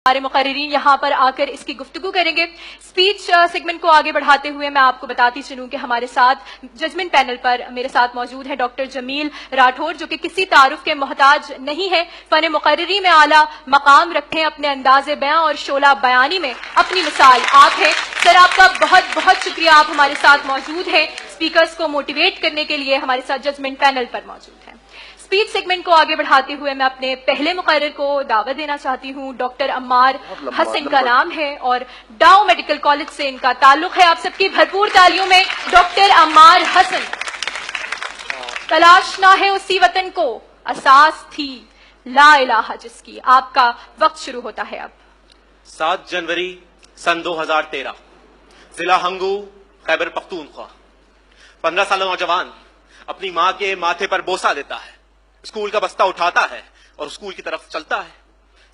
ہمارے مقررین یہاں پر آ کر اس کی گفتگو کریں گے۔ اسپیچ سیگمنٹ کو آگے بڑھاتے ہوئے میں آپ کو بتاتی چلوں کہ ہمارے ساتھ ججمنٹ پینل پر میرے ساتھ موجود ہے ڈاکٹر جمیل راٹھور، جو کہ کسی تعارف کے محتاج نہیں ہے، فن مقرری میں اعلیٰ مقام رکھتے ہیں، اپنے انداز بیاں اور شعلہ بیانی میں اپنی مثال آپ ہیں۔ سر آپ کا بہت بہت شکریہ، آپ ہمارے ساتھ موجود ہیں، اسپیکرز کو موٹیویٹ کرنے کے لیے ہمارے ساتھ ججمنٹ پینل پر موجود ہیں۔ اسپیچ سیگمنٹ کو آگے بڑھاتے ہوئے میں اپنے پہلے مقرر کو دعوت دینا چاہتی ہوں۔ ڈاکٹر عمار حسن کا نام ہے اور ڈاؤ میڈیکل کالج سے ان کا تعلق ہے۔ آپ سب کی بھرپور تالیوں میں ڈاکٹر عمار حسن۔ تلاشنا ہے اسی وطن کو، اساس تھی لا الہ جس کی۔ آپ کا وقت شروع ہوتا ہے اب۔ 7 جنوری سن 2013 ضلع ہنگو، خیبر پختونخوا۔ 15 سالہ نوجوان اپنی ماں کے ماتھے پر بوسہ دیتا ہے، اسکول کا بستہ اٹھاتا ہے اور اسکول کی طرف چلتا ہے۔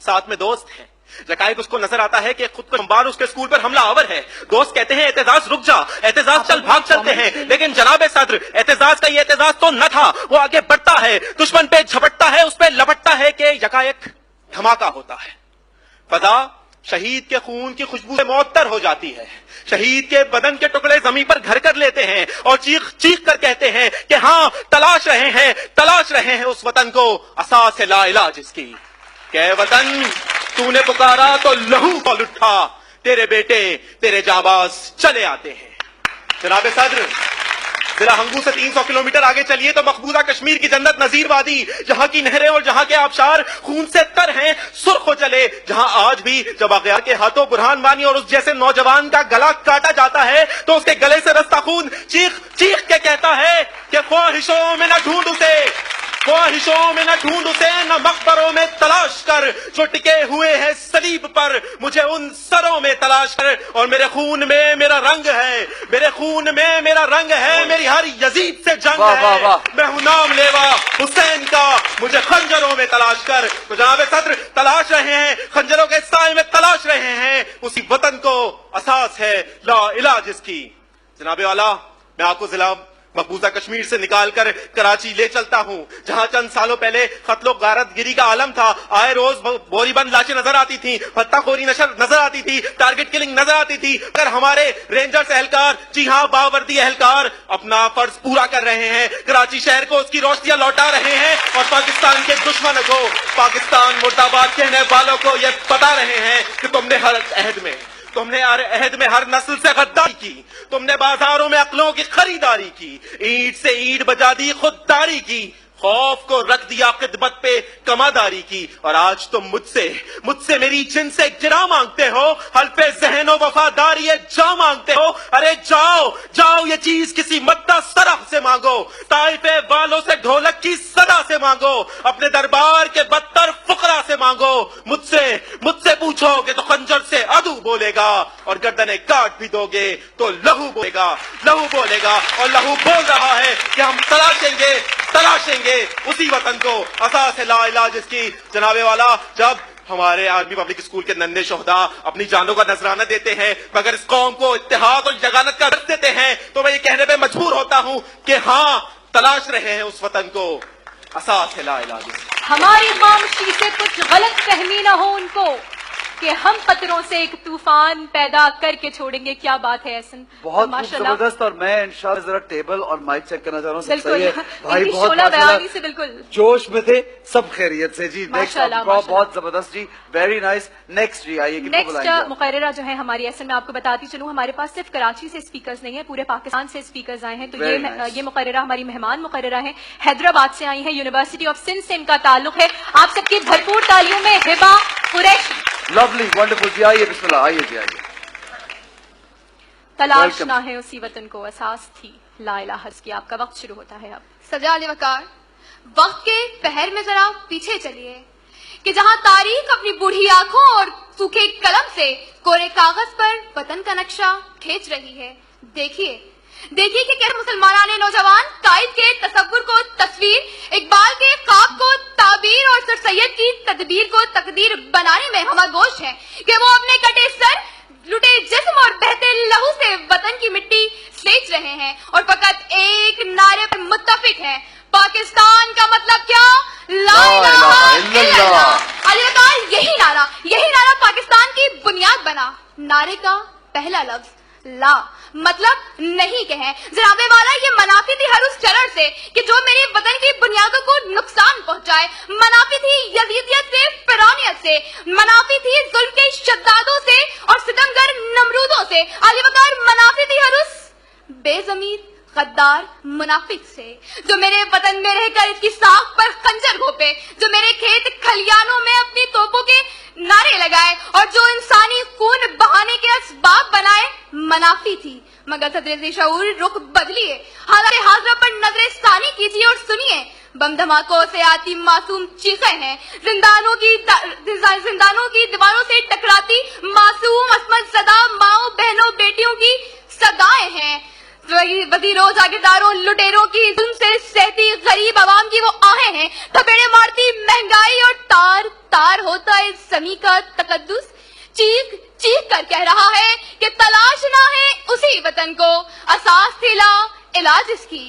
ساتھ میں دوست ہیں۔ یکایک اس کو نظر آتا ہے کہ خود کو بمبار اس کے اسکول پر حملہ آور ہے۔ دوست کہتے ہیں اعتزاز رک جا، اعتزاز چل بھاگ چلتے ہیں، لیکن جناب صدر اعتزاز کا یہ اعتزاز تو نہ تھا۔ وہ آگے بڑھتا ہے، دشمن پہ جھپٹتا ہے، اس پہ لپٹتا ہے کہ یکایک دھماکہ ہوتا ہے۔ فضا شہید کے خون کی خوشبو سے معطر ہو جاتی ہے۔ شہید کے بدن کے ٹکڑے زمین پر گھر کر لیتے ہیں اور چیخ چیخ کر کہتے ہیں کہ ہاں تلاش رہے ہیں اس وطن کو، اساس ہے لا الہ جس کی۔ کہ اے وطن تو نے پکارا تو لہو کھول اٹھا، تیرے بیٹے تیرے جانباز چلے آتے ہیں۔ جناب صدر ضلع ہنگو سے 300 کلومیٹر آگے چلیے تو مقبوضہ کشمیر کی جنت نظیر وادی، جہاں کی نہریں اور جہاں کے آبشار خون سے تر ہیں، سرخ ہو چلے، جہاں آج بھی جب اغیار کے ہاتھوں برہان وانی اور اس جیسے نوجوان کا گلا کاٹا جاتا ہے تو اس کے گلے سے رستا خون چیخ چیخ کے کہتا ہے کہ خواہشوں میں نہ ڈھونڈ اسے، خواہشوں میں نہ ڈھونڈ اسے، نہ مقبروں میں تلاش کر، جو ٹکے ہوئے ہیں صلیب پر، مجھے ان سروں میں تلاش کر۔ اور میرے خون میں میرا رنگ ہے، میرے خون میں میرا رنگ ہے، میری ہر یزید سے جنگ ہے، میں ہوں نام لیوا حسین کا، مجھے خنجروں میں تلاش کر۔ تو جناب صدر تلاش رہے ہیں، خنجروں کے سائے میں تلاش رہے ہیں اسی وطن کو، اساس ہے لا الہ جس کی۔ جناب والا میں آپ کو ضلع مقبوضہ کشمیر سے نکال کر کراچی لے چلتا ہوں، جہاں چند سالوں پہلے قتل و غارت گری کا عالم تھا۔ آئے روز بوری بند لاشیں نظر آتی تھیں، فتح خوری نظر آتی تھی، ٹارگٹ کلنگ نظر آتی تھی، اگر ہمارے رینجرز اہلکار، جی ہاں باوردی اہلکار اپنا فرض پورا کر رہے ہیں، کراچی شہر کو اس کی روشنیاں لوٹا رہے ہیں اور پاکستان کے دشمنوں کو، پاکستان مرد آباد کہنے والوں کو یہ بتا رہے ہیں کہ تم نے ہر عہد میں ہر نسل سے غداری کی، تم نے بازاروں میں عقلوں کی خریداری کی، اینٹ سے اینٹ بجا دی خودداری کی، خوف کو رکھ دیا خدمت پہ کماداری کی، اور آج تم مجھ سے میری جن سے گرا مانگتے ہو، حلف ذہن و وفاداری جا مانگتے ہو۔ ارے جاؤ یہ چیز کسی مدہ سرح سے مانگو، طائفے والوں سے ڈھولک کی صدا سے مانگو، اپنے دربار کے بدتر فقراء سے مانگو، مجھ سے پوچھو گے تو خنجر سے عدو بولے گا، اور گردنیں کاٹ بھی دو گے تو لہو بولے گا، اور لہو بول رہا ہے کہ ہم تلاشیں گے اسی وطن کو، اساس ہے لا الہ جس کی۔ جناب والا جب ہمارے آرمی پبلک اسکول کے ننھے شہداء اپنی جانوں کا نذرانہ دیتے ہیں، مگر اس قوم کو اتحاد اور یگانت کا درس دیتے ہیں، تو میں یہ کہنے پہ مجبور ہوتا ہوں کہ ہاں تلاش رہے ہیں اس وطن کو، اساس ہے لا الہ جس کی۔ ہماری خاموشی سے کچھ غلط فہمی نہ ہو ان کو کہ ہم قطروں سے ایک طوفان پیدا کر کے چھوڑیں گے۔ کیا بات ہے احسن، بہت زبردست۔ اور میں انشاءاللہ ذرا ٹیبل اور مائک چیک کرنا چاہ رہا ہوں۔ بالکل بھائی شعلہ بیانی سے بالکل جوش میں تھے، سب خیریت سے جی۔ ماشاءاللہ بہت زبردست جی، ویری نائس۔ نیکسٹ جی آئیے، نیکسٹ مقررہ جو ہے ہماری احسن، میں آپ کو بتاتی چلوں ہمارے پاس صرف کراچی سے اسپیکرز نہیں ہیں، پورے پاکستان سے اسپیکرز آئے ہیں۔ تو یہ مقررہ ہماری مہمان مقررہ ہیں، حیدرآباد سے آئی ہیں، یونیورسٹی آف سندھ سے ان کا تعلق ہے۔ آپ سب کی بھرپور تالیوں میں ہبا قریشی۔ لولی ونڈرفل جی، آئیے بسم اللہ، آئیے جی آئیے۔ تلاشنا ہے اسی وطن کو، اساس تھی لا الہ کی۔ آپ کا وقت شروع ہوتا ہے اب۔ سجاد وقار، وقت کے پہر میں ذرا پیچھے چلیے کہ جہاں تاریخ اپنی بوڑھی آنکھوں اور سوکھے قلم سے کورے کاغذ پر وطن کا نقشہ کھینچ رہی ہے۔ دیکھیے کہ کیسے مسلمانان نوجوان قائد کے تصور کو تصویر، اقبال کے خواب کو تعبیر اور سر سید کی تدبیر کو تقدیر بنانے میں ہمہ گوش ہیں کہ وہ اپنے کٹے سر، لٹے جسم اور بہتے لہو سے وطن کی مٹی سینچ رہے ہیں اور فقط ایک نعرے پر متفق ہیں، پاکستان کا مطلب کیا؟ لا الہ الا اللہ۔ علی وقار، یہی نعرہ پاکستان نعرے کا پہلا لفظ لا، مطلب نہیں کہیں جناب والا یہ منافی تھی ہر اس شرر سے کہ جو میرے وطن کی بنیادوں کو نقصان پہنچائے، منافی تھی یزیدیت سے، فرعونیت سے، منافی تھی ظلم کے شدادوں سے اور ستمگر نمرودوں سے، علی وقار منافی تھی ہر اس بے ضمیر غدار منافق سے جو میرے وطن میں رہ کر اس کی ساکھ پر خنجر گھوپے، جو میرے کھیت کھلیانوں میں اپنی توپوں کے نعرے لگائے اور جو انسانی خون بہانے کے اسباب بنائے، منافی تھی۔ مگر صدر شعور رخ بدلیے، حالات حاضرہ پر نظر ثانی کیجیے اور سنیے، بم دھماکوں سے آتی معصوم چیخیں ہیں، زندانوں کی دیواروں سے ٹکراتی معصوم عصمت زدہ ماؤں بہنوں بیٹیوں کی صدائیں ہیں، وزیروں جاگیرداروں لٹیروں کی ظلم سے سہتی غریب عوام کی وہ آہیں ہیں، تھپیڑے مارتی مہنگائی اور تار تار ہوتا ہے زمیں کا تقدس، چیخ چیخ کر کہہ رہا ہے کہ تلاش نہ ہے اسی وطن کو، اساس تھی لا علاج اس کی۔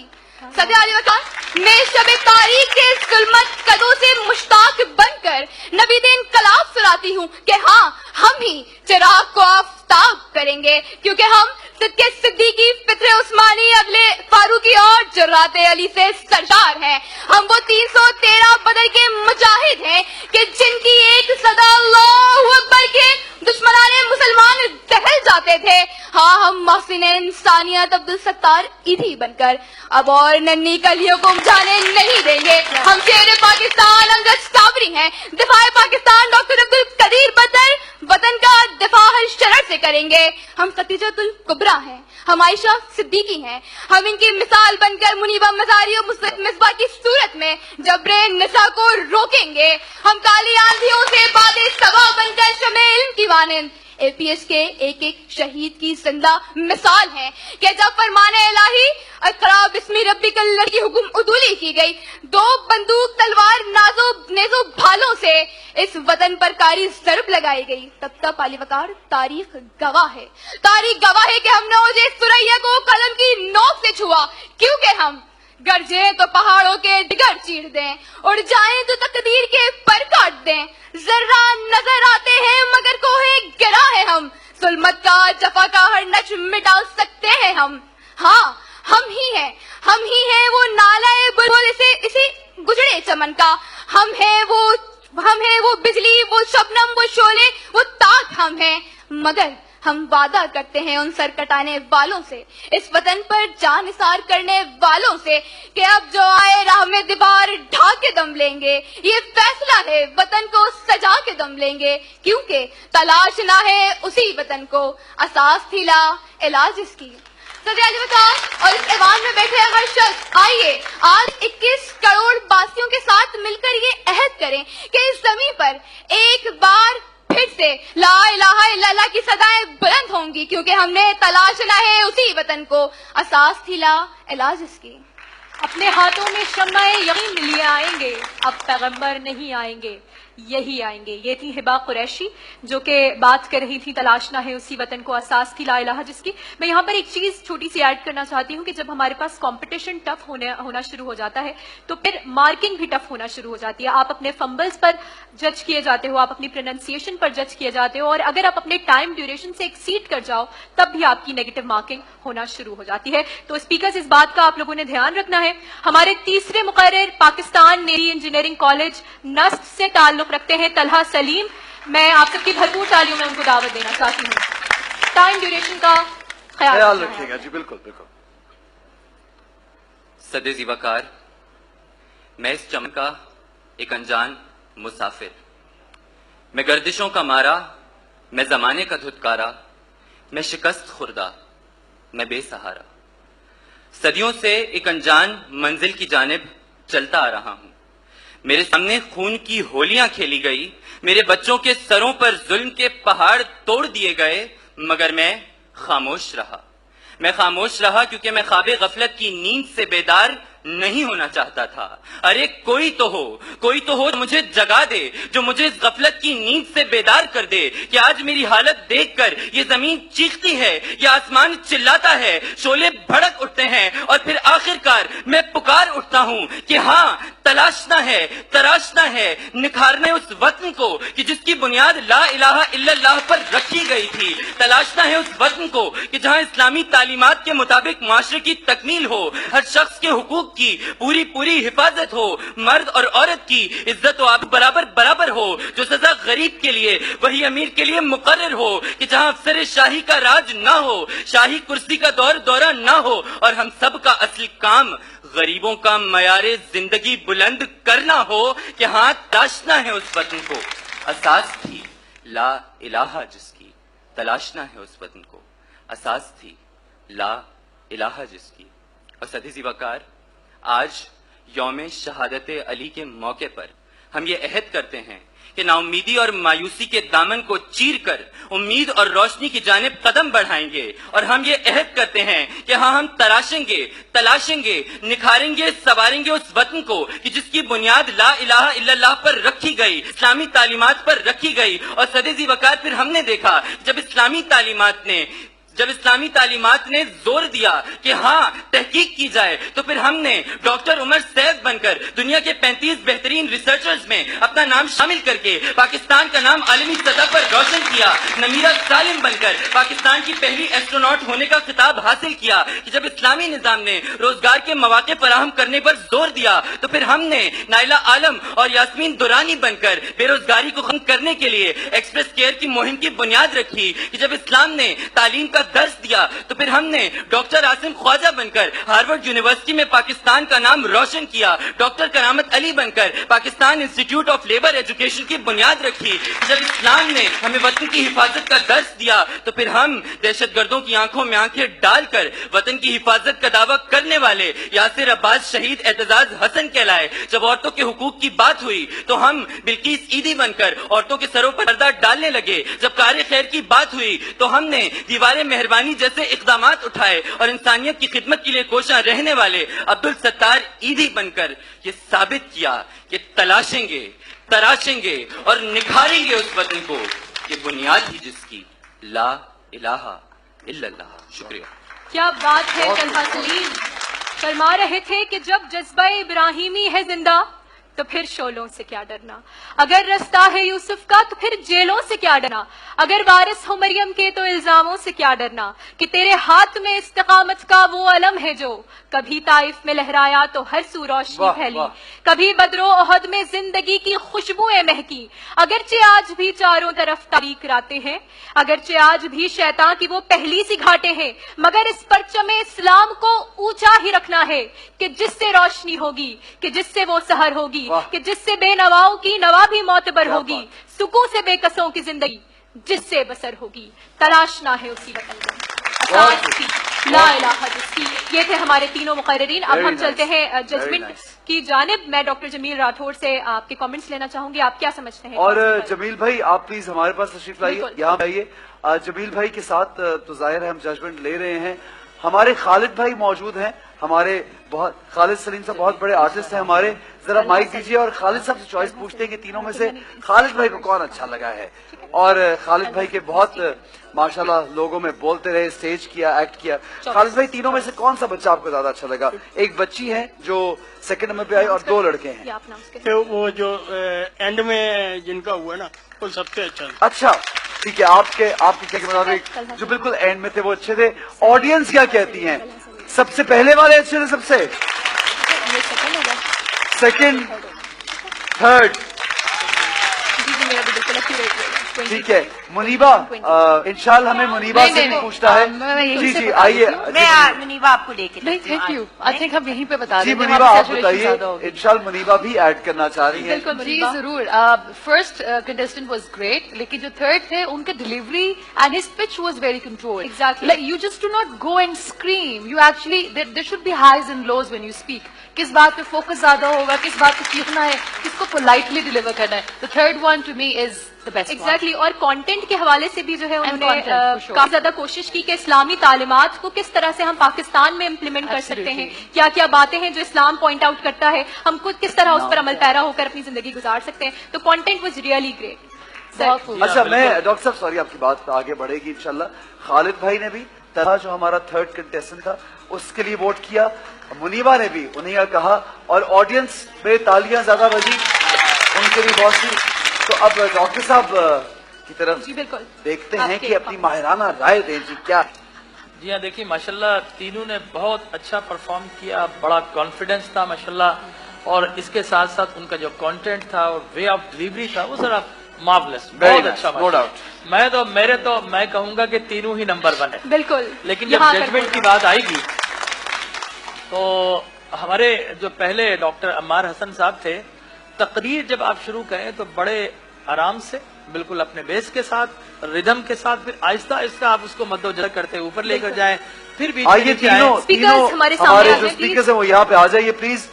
صدر علی وقار میں شب تاریخ کے ظلمت قدوں سے مشتاق بن کر نبی دین انقلاب سناتی ہوں کہ ہاں ہم ہی چراغ کو آفتاب کریں گے، کیونکہ ہم صدقے صدیقی فطر عثمانی اگلے فاروقی اور جرات علی سے سرشار ہیں، ہم وہ 313 بدر کے مجاہد ہیں کہ جن کی ایک صدا اللہ اکبر کے دشمنان مسلمان دہل جاتے تھے۔ ہاں ہم محسن انسانیت عبدالستار ایدھی بن کر اب اور ننھی کلیوں کو جانے نہیں دیں گے، ہم شیر پاکستان امجد صابری ہیں، دفاع پاکستان ڈاکٹر عبدالقدیر بدر وطن کا دفاع ہر شرر سے کریں گے، ہم خدیجۃ الکبریٰ ہیں، ہم عائشہ صدیقی ہیں، ہم ان کی مثال بن کر منیبہ مزاری اور مصباح کی صورت میں جبر نساء کو روکیں گے، ہم کالی آندھیوں سے باد صبا بن کر شمع علم کی مانند اے پی ایس کے ایک ایک شہید کی زندہ مثال ہیں کہ جب فرمان الہی اقرا بسم ربک اللہ کی حکم عدولی کی گئی، دو بندوق تلوار نیزو بھالوں سے اس وطن پر کاری ضرب لگائی گئی، تب تک علی وقار تاریخ گواہ ہے، تاریخ گواہ ہے کہ ہم نے اوجے سریا کو قلم کی نوک سے چھوا، کیونکہ ہم گرجیں تو پہاڑوں کے ڈگر چیر دیں، اڑ جائیں تو تقدیر کے پر کاٹ دیں، ذرہ نظر آتے ہیں مگر کوہ گرا ہے ہم، ظلمت کا جفا کا ہر نقش مٹا سکتے ہیں ہم، ہاں ہم ہی ہیں وہ نالہ بلبل سے اسی گجڑے چمن کا، ہم ہیں وہ بجلی، وہ شبنم، وہ شعلے، وہ تاک ہم ہیں، مگر ہم وعدہ کرتے ہیں ان سر کٹانے والوں سے، اس وطن پر جان نثار کرنے والوں سے کہ اب جو آئے راہ میں دیوار ڈھا کے دم لیں گے، یہ فیصلہ ہے وطن کو سجا کے دم لیں گے، کیونکہ تلاش نہ ہے اسی وطن کو، اساس تھی لا علاج اس کی۔ صدر علی وقار اور اس ایوان میں بیٹھے ہر شخص آئیے آج 21 کروڑ باسیوں کے ساتھ مل کر یہ عہد کریں کہ اس زمین پر ایک بار پھر سے لا الہ الا اللہ کی صدائیں بلند ہوں گی، کیونکہ ہم نے تلاش نہ ہے اسی وطن کو، اساس تھی لا علاج اس کی۔ اپنے ہاتھوں میں شمع یقین لیے آئیں گے، اب پیغمبر نہیں آئیں گے، یہی آئیں گے۔ یہ تھی ہبا قریشی جو کہ بات کر رہی تھی تلاش نہ ہے اسی وطن کو، اساس تھی لا الہ جس کی۔ میں یہاں پر ایک چیز چھوٹی سی ایڈ کرنا چاہتی ہوں کہ جب ہمارے پاس کمپٹیشن ٹف ہونا شروع ہو جاتا ہے تو پھر مارکنگ بھی ٹف ہونا شروع ہو جاتی ہے، آپ اپنے فمبلز پر جج کیے جاتے ہو، آپ اپنی پروننسیشن پر جج کیے جاتے ہو، اور اگر آپ اپنے ٹائم ڈیوریشن سے ایکسیڈ کر جاؤ تب بھی آپ کی نیگیٹو مارکنگ ہونا شروع ہو جاتی ہے۔ تو اسپیکرز اس بات کا آپ لوگوں نے دھیان رکھنا ہے۔ ہمارے تیسرے مقرر پاکستان نیوی انجینئرنگ کالج نسٹ سے تعلق رکھتے ہیں طلحہ سلیم، میں آپ سب کی بھرپور تالیوں میں ان کو دعوت دینا چاہتی ہوں۔ ٹائم ڈیوریشن کا خیال رکھیے گا جی، بالکل بالکل۔ صدر ذی وقار، میں اس چمن کا ایک انجان مسافر، میں گردشوں کا مارا، میں زمانے کا دھتکارا، میں شکست خوردہ، میں بے سہارا، صدیوں سے ایک انجان منزل کی جانب چلتا آ رہا ہوں۔ میرے سامنے خون کی ہولیاں کھیلی گئی، میرے بچوں کے سروں پر ظلم کے پہاڑ توڑ دیے گئے، مگر میں خاموش رہا۔ میں خاموش رہا کیونکہ میں خواب غفلت کی نیند سے بیدار نہیں ہونا چاہتا تھا. ارے کوئی تو ہو مجھے جگا دے, جو مجھے اس غفلت کی نیند سے بیدار کر دے کہ آج میری حالت دیکھ کر یہ زمین چیختی ہے, یہ آسمان چلاتا ہے, شعلے بھڑک اٹھتے ہیں, اور پھر آخرکار میں پکار اٹھتا ہوں کہ ہاں تلاشنا ہے نکھارنے اس وطن کو کہ جس کی بنیاد لا الہ الا اللہ پر رکھی گئی تھی. تلاشنا ہے اس وطن کو کہ جہاں اسلامی تعلیمات کے مطابق معاشرے کی تکمیل ہو, ہر شخص کے حقوق کی پوری حفاظت ہو, مرد اور عورت کی عزت و آبرو برابر ہو, جو سزا غریب کے لیے وہی امیر کے لیے مقرر ہو, کہ جہاں افسر شاہی کا راج نہ ہو, شاہی کرسی کا دورہ نہ ہو, اور ہم سب کا اصل کام غریبوں کا معیار زندگی بلند کرنا ہو, کہ ہاں تلاشنا ہے اس وطن کو. اساس تھی لا الہ جس کی, تلاشنا ہے اس وطن کو. اساس تھی لا الہ جس کی. اور سدیزی وقار, آج یوم شہادت علی کے موقع پر ہم یہ عہد کرتے ہیں کہ نا امیدی اور مایوسی کے دامن کو چیر کر امید اور روشنی کی جانب قدم بڑھائیں گے. اور ہم یہ عہد کرتے ہیں کہ ہاں ہم تلاشیں گے نکھاریں گے سواریں گے اس وطن کو کہ جس کی بنیاد لا الہ الا اللہ پر رکھی گئی, اسلامی تعلیمات پر رکھی گئی. اور سدیزی وقار, پھر ہم نے دیکھا جب اسلامی تعلیمات نے زور دیا کہ ہاں تحقیق کی جائے, تو پھر ہم نے ڈاکٹر عمر سیف بن کر دنیا کے 35 بہترین ریسرچرز میں اپنا نام شامل کر کے پاکستان کا نام عالمی سطح پر روشن کیا. نمیرہ سالم بن کر پاکستان کی پہلی ایسٹروناٹ ہونے کا خطاب حاصل کیا. کہ جب اسلامی نظام نے روزگار کے مواقع فراہم کرنے پر زور دیا, تو پھر ہم نے نائلہ عالم اور یاسمین دورانی بن کر بے روزگاری کو ختم کرنے کے لیے ایکسپریس کیئر کی مہم کی بنیاد رکھی. کہ جب اسلام نے تعلیم کا درس دیا, تو پھر ہم نے ڈاکٹر عاصم خواجہ بن کر ہارورڈ یونیورسٹی میں پاکستان کا نام روشن کیا. ڈاکٹر کرامت علی بن کر Pakistan institute of labour education کی بنیاد رکھی. جب اسلام نے ہمیں وطن کی حفاظت کا درس دیا, تو پھر ہم دہشت گردوں کی آنکھوں میں آنکھیں ڈال کر وطن کی حفاظت کا دعویٰ کرنے والے یاسر عباس شہید اعتزاز حسن کہلائے. جب عورتوں کے حقوق کی بات ہوئی, تو ہم بلقیس عیدی بن کر عورتوں کے سروں پر پردہ ڈالنے لگے. جب کار خیر کی بات ہوئی, تو ہم نے دیوار مہربانی جیسے اقدامات اٹھائے, اور انسانیت کی خدمت کے لیے کوشاں رہنے والے عبدالستار عیدی بن کر یہ ثابت کیا کہ تراشیں گے اور نکھاریں گے اس وطن کو کہ بنیاد ہی جس کی لا الہ الا اللہ. شکریہ. کیا بات ہے. طلحہ سلیم فرما رہے تھے کہ جب جذبہ ابراہیمی ہے زندہ, تو پھر شعلوں سے کیا ڈرنا. اگر رستہ ہے یوسف کا, تو پھر جیلوں سے کیا ڈرنا. اگر وارث ہو مریم کے, تو الزاموں سے کیا ڈرنا. کہ تیرے ہاتھ میں استقامت کا وہ علم ہے جو کبھی طائف میں لہرایا تو ہر سو روشنی پھیلی, کبھی بدر و احد میں زندگی کی خوشبوئیں مہکی. اگرچہ آج بھی چاروں طرف تاریک راتیں ہیں, اگرچہ آج بھی شیطان کی وہ پہلی سی گھاٹیں ہیں, مگر اس پرچم اسلام کو اونچا ہی رکھنا ہے کہ جس سے روشنی ہوگی, کہ جس سے وہ سحر ہوگی, کہ جس سے بے نواؤں کی نوا بھی معتبر ہوگی, سکون سے بے کسوں کی زندگی جس سے بسر ہوگی. تلاشنا ہے اسی وطن کو. لا الہ جس کی. یہ تھے ہمارے تینوں مقررین. اب ہم چلتے ہیں ججمنٹ کی جانب. میں ڈاکٹر جمیل راٹھور سے آپ کے کامنٹس لینا چاہوں گی. آپ کیا سمجھتے ہیں؟ اور جمیل بھائی آپ پلیز ہمارے پاس تشریف لائیے, یہاں آئیے. جمیل بھائی کے ساتھ تو ظاہر ہے ہم ججمنٹ لے رہے ہیں. ہمارے خالد بھائی موجود ہیں, ہمارے بہت خالد سلیم صاحب بہت بڑے آرٹسٹ ہیں ہمارے. ذرا مائک دیجیے اور خالد صاحب سے چوائس پوچھتے ہیں کہ تینوں میں سے خالد بھائی کو کون اچھا لگا ہے. اور خالد بھائی کے بہت ماشاءاللہ لوگوں میں بولتے رہے, اسٹیج کیا, ایکٹ کیا. خالد بھائی تینوں میں سے کون سا بچہ آپ کو زیادہ اچھا لگا؟ ایک بچی ہے جو سیکنڈ نمبر پہ آئی اور 2 لڑکے ہیں. وہ جو اینڈ میں جن کا ہوا نا وہ سب سے اچھا. اچھا ٹھیک ہے, آپ کے مطابق جو بالکل اینڈ میں تھے وہ اچھے تھے. آڈینس کیا کہتی ہیں؟ سب سے پہلے والے اچھے تھے, سب سے سیکنڈ, تھرڈ. ٹھیک ہے. منیبا انشاءاللہ ہمیں منیبا سے بھی پوچھتا ہے. جی جی آئیے, میں منیبا آپ کو لے کے تھینک یو. آئی تھنک ہم یہیں پہ بتا جی دیں. منیبا آپ بتائیے. انشاءاللہ منیبا بھی ایڈ کرنا چاہ رہی ہیں. جی ضرور. فرسٹ کنٹیسٹنٹ واز گریٹ, لیکن جو تھرڈ تھے ان کے delivery and his pitch was very control. Like you just do not go and scream, you actually there should be highs and lows when you speak. کس بات پہ focus زیادہ ہوگا, کس بات پہ سیکھنا ہے, کس کو پولائٹلی ڈلیور کرنا ہے. The third one to me is the best exactly. اور کنٹینٹ کنٹینٹ کے حوالے سے بھی جو ہے انہوں نے content, for sure. کافی زیادہ کوشش کی کہ اسلامی تعلیمات کو کس طرح سے ہم پاکستان میں امپلیمنٹ کر سکتے ہیں, کیا کیا باتیں ہیں جو اسلام پوائنٹ آؤٹ کرتا ہے, ہم خود کس طرح اس پر عمل پیرا ہو کر اپنی زندگی گزار سکتے ہیں. تو کانٹینٹ واز ریئلی گریٹ. اچھا میں ڈاکٹر صاحب سوری آپ کی بات آگے بڑھے گی انشاءاللہ. خالد بھائی نے بھی طرح جو ہمارا تھرڈ کنٹیسٹنٹ تھا اس کے لیے ووٹ کیا, منیبا نے بھی انہیں کہا, اور آڈینس میں تالیاں زیادہ بجی ان کے لیے بہت سی. تو اب ڈاکٹر صاحب کی طرف جی بالکل دیکھتے ہیں کہ اپنی ماہرانہ رائے دیں جی کیا. جی ہاں دیکھیے ماشاءاللہ تینوں نے بہت اچھا پرفارم کیا, بڑا کانفیڈنس تھا ماشاءاللہ, اور اس کے ساتھ ساتھ ان کا جو کانٹینٹ تھا اور وے آف ڈلیوری تھا وہ ذرا مارولس, بہت اچھا. نو ڈاؤٹ میں کہوں گا کہ تینوں ہی نمبر 1 ہے. بالکل. لیکن جب ججمنٹ کی بات آئے گی تو ہمارے جو پہلے ڈاکٹر عمار حسن صاحب تھے, تقریر جب آپ شروع کریں تو بڑے آرام سے بالکل اپنے بیس کے ساتھ, ردم کے ساتھ, پھر آہستہ آہستہ آپ اس کو مد و جزر کرتے اوپر لے کر جائیں, پھر بھی آئیے تینوں ہمارے جو اسپیکرز ہیں وہ یہاں پہ آ جائیے پلیز.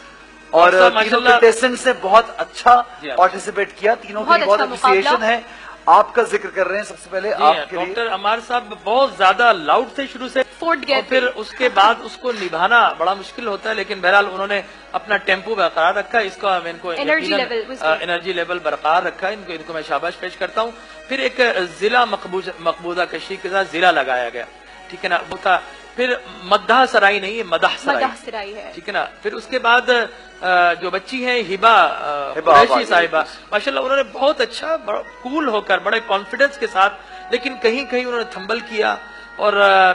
اور تینوں کنٹیسٹنٹس نے بہت اچھا پارٹیسپیٹ کیا, تینوں کی بہت اپریسیشن ہے. آپ کا ذکر کر رہے ہیں سب سے پہلے آپ کے لیے. ڈاکٹر عمار صاحب بہت زیادہ لاؤڈ تھے شروع سے, اور پھر اس کے بعد اس کو نبھانا بڑا مشکل ہوتا ہے, لیکن بہرحال انہوں نے اپنا ٹیمپو برقرار رکھا, اس کو میں ان کو انرجی لیول برقرار رکھا, ان کو میں شاباش پیش کرتا ہوں. پھر ایک ضلع مقبوضہ کشی کے ساتھ ضلع لگایا گیا, ٹھیک ہے نا, وہ تھا. پھر مدح سرائی نہیں, مدح سرائی ہے, ٹھیک ہے نا. پھر اس کے بعد جو بچی ہیں ہبا قریشی صاحبہ, ماشاءاللہ انہوں نے بہت اچھا کول ہو کر بڑے کانفیڈنس کے ساتھ, لیکن کہیں کہیں انہوں نے تھمبل کیا, اور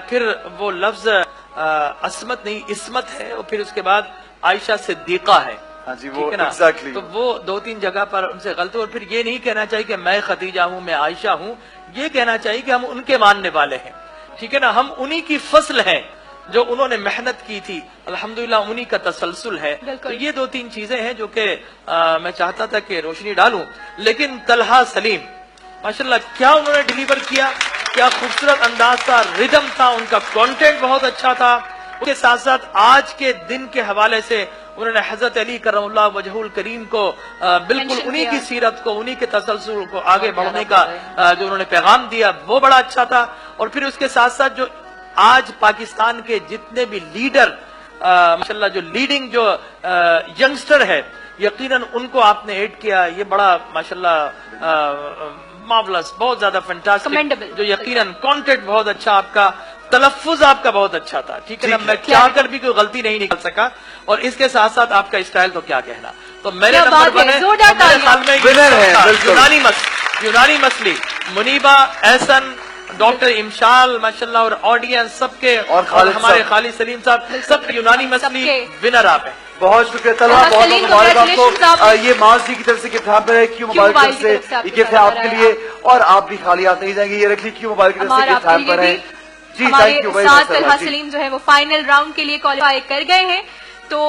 پھر وہ لفظ عصمت نہیں عصمت ہے, اور پھر اس کے بعد عائشہ صدیقہ ہے, ٹھیک ہے نا. تو وہ 2-3 جگہ پر ان سے غلط. اور پھر یہ نہیں کہنا چاہیے کہ میں خدیجہ ہوں, میں عائشہ ہوں, یہ کہنا چاہیے کہ ہم ان کے ماننے والے ہیں, ٹھیک ہے نا, ہم انہی کی فصل ہیں جو انہوں نے محنت کی تھی, الحمدللہ انہی کا تسلسل ہے. تو یہ 2-3 چیزیں ہیں جو کہ میں چاہتا تھا کہ روشنی ڈالوں. لیکن طلحہ سلیم ماشاءاللہ کیا انہوں نے ڈیلیور کیا, کیا خوبصورت انداز تھا, ردم تھا, ان کا کانٹینٹ بہت اچھا تھا. اس کے ساتھ ساتھ آج کے دن کے حوالے سے انہوں نے حضرت علی کرم اللہ وجہ الکریم کو بالکل انہی کی سیرت کو, انہی کے تسلسل کو آگے بڑھنے کا جو انہوں نے پیغام دیا وہ بڑا اچھا تھا. اور پھر اس کے ساتھ ساتھ جو آج پاکستان کے جتنے بھی لیڈر ماشاءاللہ جو لیڈنگ جو ینگسٹر ہے, یقیناً ان کو آپ نے ایڈ کیا, یہ بڑا ماشاءاللہ مارولس, بہت زیادہ فینٹاسٹک, جو یقیناً کانٹینٹ بہت اچھا, آپ کا تلفظ آپ کا بہت اچھا تھا, ٹھیک ہے نا, میں چاہ کر بھی کوئی غلطی نہیں نکل سکا. اور اس کے ساتھ ساتھ آپ کا اسٹائل تو کیا کہنا. تو میرے نمبر 1 ہے, میرے خیال میں یونانی مسلی منیبا, احسن, ڈاکٹر امشال ماشاءاللہ, اور آڈینس سب کے, اور ہمارے خالد سلیم صاحب, سب یونانی مسلی ونر آپ ہیں. بہت شکریہ طلحہ, بہت بہت مبارک آپ کو. یہ ماس جی کی طرف سے گفٹ ہیمپر ہے, کیوں موبائل کی طرف سے یہ گفٹ ہے آپ کے لیے, اور آپ بھی خالی ہاتھ نہیں جائیں گے, یہ رکھ لی کیوں موبائل کی طرف سے گفٹ ہیمپر ہے. جی thank you very much. Talha Salim جو ہے وہ فائنل راؤنڈ کے لیے کوالیفائی کر گئے ہیں. تو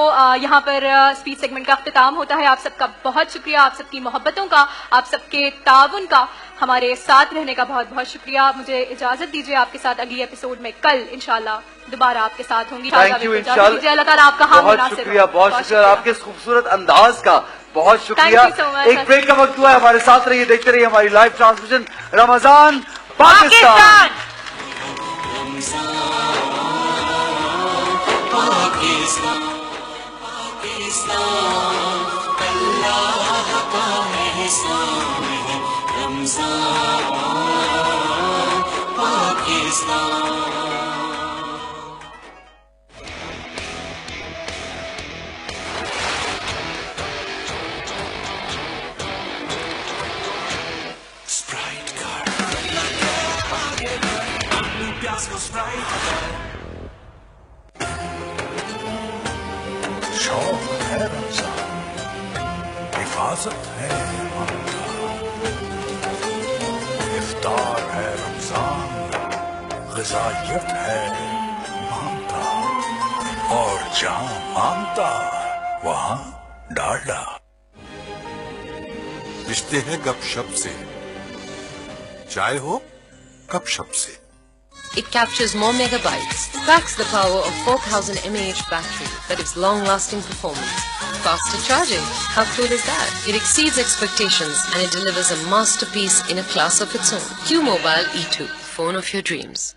یہاں پر اسپیچ سیگمنٹ کا اختتام ہوتا ہے. آپ سب کا بہت شکریہ, آپ سب کی محبتوں کا, آپ سب کے تعاون کا, ہمارے ساتھ رہنے کا بہت بہت شکریہ. مجھے اجازت دیجیے, آپ کے ساتھ اگلی ایپیسوڈ میں کل انشاءاللہ دوبارہ آپ کے ساتھ ہوں گی. تھینک یو انشاءاللہ. اللہ تعالیٰ آپ کا حامی بہت ناصر. شکریہ, بہت شکریہ آپ کے خوبصورت انداز کا, بہت شکریہ. ایک بریک کا وقت ہوا ہے, ہمارے ساتھ رہیے, دیکھتے رہیے ہماری لائیو ٹرانسمیشن رمضان پاکستان. شوق ہے رمضان, حفاظت ہے ایمان کا, افطار ہے رمضان, غذائیت ہے مانتا, اور جہاں مانتا وہاں ڈالڈا. رشتے ہیں گپ شپ سے, چائے ہو گپ شپ سے. It captures more megabytes, packs the power of 4000 mAh battery that gives long-lasting performance. Faster charging. How cool is that? It exceeds expectations and it delivers a masterpiece in a class of its own. Q-Mobile E2, phone of your dreams.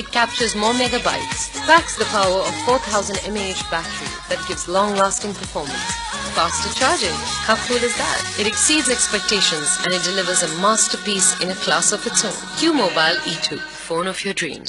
It captures more megabytes, packs the power of 4000 mAh battery that gives long-lasting performance. Faster charging, how cool is that? It exceeds expectations and it delivers a masterpiece in a class of its own. Q-Mobile E2, phone of your dreams.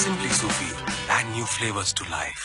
Simply Sufi, add new flavors to life.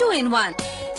2 in 1।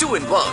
2-in-1।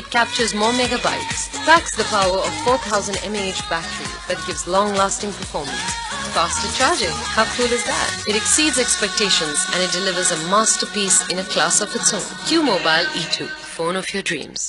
It captures more megabytes, packs the power of 4000 mAh battery that gives long-lasting performance. Faster charging, how cool is that? It exceeds expectations and it delivers a masterpiece in a class of its own. Q-Mobile E2, phone of your dreams.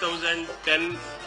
2010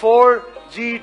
4G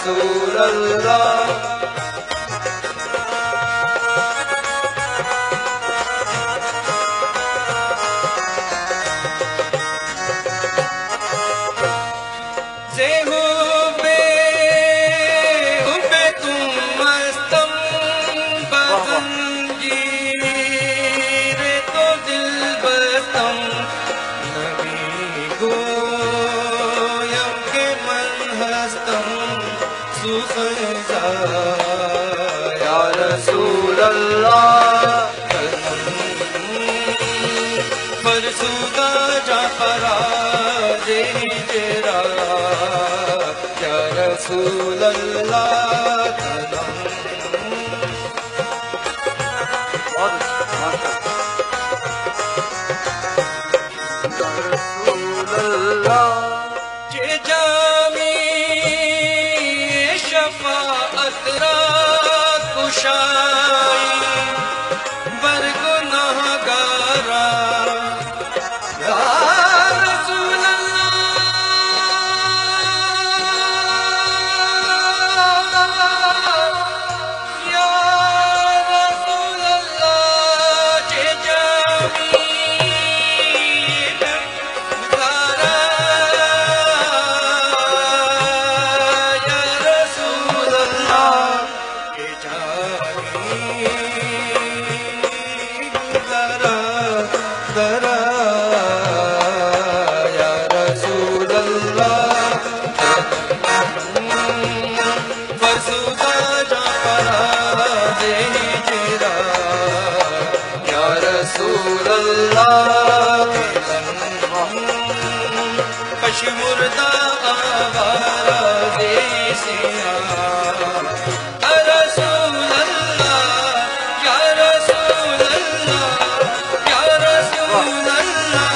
رسول اللہ یا رسول اللہ فرسودہ جا پرا دے تیرا یا رسول اللہ پشمردہ آوارہ دیسیا رسول اللہ یا رسول اللہ یا رسول اللہ.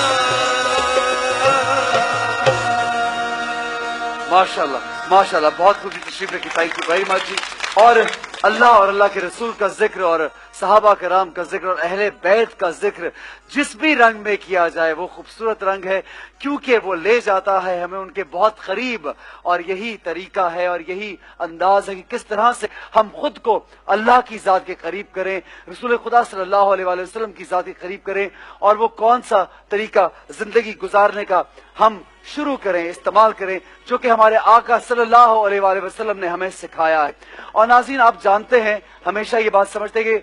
ماشاءاللہ بہت خوبی تشریف رکھی. تھینک یو ویری مچ. اور اللہ اور اللہ کے رسول کا ذکر اور صحابہ کرام کا ذکر اور اہل بیت کا ذکر جس بھی رنگ میں کیا جائے وہ خوبصورت رنگ ہے، کیونکہ وہ لے جاتا ہے ہمیں ان کے بہت قریب. اور یہی طریقہ ہے اور یہی انداز ہے کہ کس طرح سے ہم خود کو اللہ کی ذات کے قریب کریں، رسول خدا صلی اللہ علیہ وآلہ وسلم کی ذات کے قریب کریں، اور وہ کون سا طریقہ زندگی گزارنے کا ہم شروع کریں، استعمال کریں، جو کہ ہمارے آقا صلی اللہ علیہ وآلہ وسلم نے ہمیں سکھایا ہے. اور ناظرین، آپ جانتے ہیں، ہمیشہ یہ بات سمجھتے ہیں کہ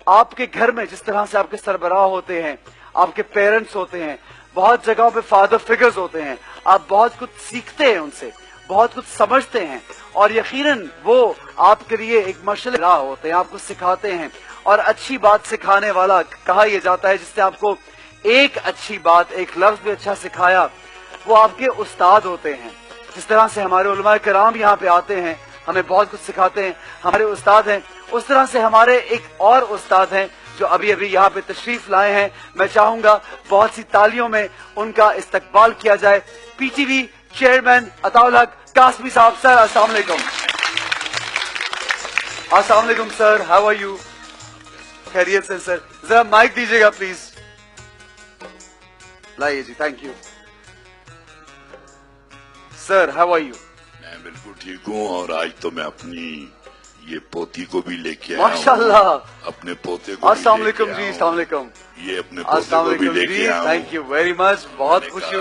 آپ کے گھر میں جس طرح سے آپ کے سربراہ ہوتے ہیں، آپ کے پیرنٹس ہوتے ہیں، بہت جگہوں پہ فادر فگرز ہوتے ہیں، آپ بہت کچھ سیکھتے ہیں ان سے، بہت کچھ سمجھتے ہیں، اور یقیناً وہ آپ کے لیے ایک مشعل راہ ہوتے ہیں، آپ کو سکھاتے ہیں. اور اچھی بات سکھانے والا کہا یہ جاتا ہے جس نے آپ کو ایک اچھی بات، ایک لفظ بھی اچھا سکھایا، وہ آپ کے استاد ہوتے ہیں. جس طرح سے ہمارے علماء کرام یہاں پہ آتے ہیں، ہمیں بہت کچھ سکھاتے ہیں، ہمارے استاد ہیں، اس طرح سے ہمارے ایک اور استاد ہیں جو ابھی یہاں پہ تشریف لائے ہیں. میں چاہوں گا بہت سی تالیوں میں ان کا استقبال کیا جائے. پی ٹی وی چیئرمین عطاء الحق قاسمی صاحب. سر السلام علیکم. السلام علیکم سر، ہاؤ آر یو؟ خیریت سے سر؟ ذرا مائک دیجیے گا پلیز. لائیے جی، thank you sir. How are you? میں بالکل ٹھیک ہوں، اور آج تو میں اپنی یہ پوتی کو بھی لے کے آیا ہوں. ماشاءاللہ. اپنے پوتے کو. السلام علیکم جی. السلام علیکم. یہ اپنے پوتے کو بھی لے کے آیا ہوں. تھینک یو ویری مچ. بہت خوشی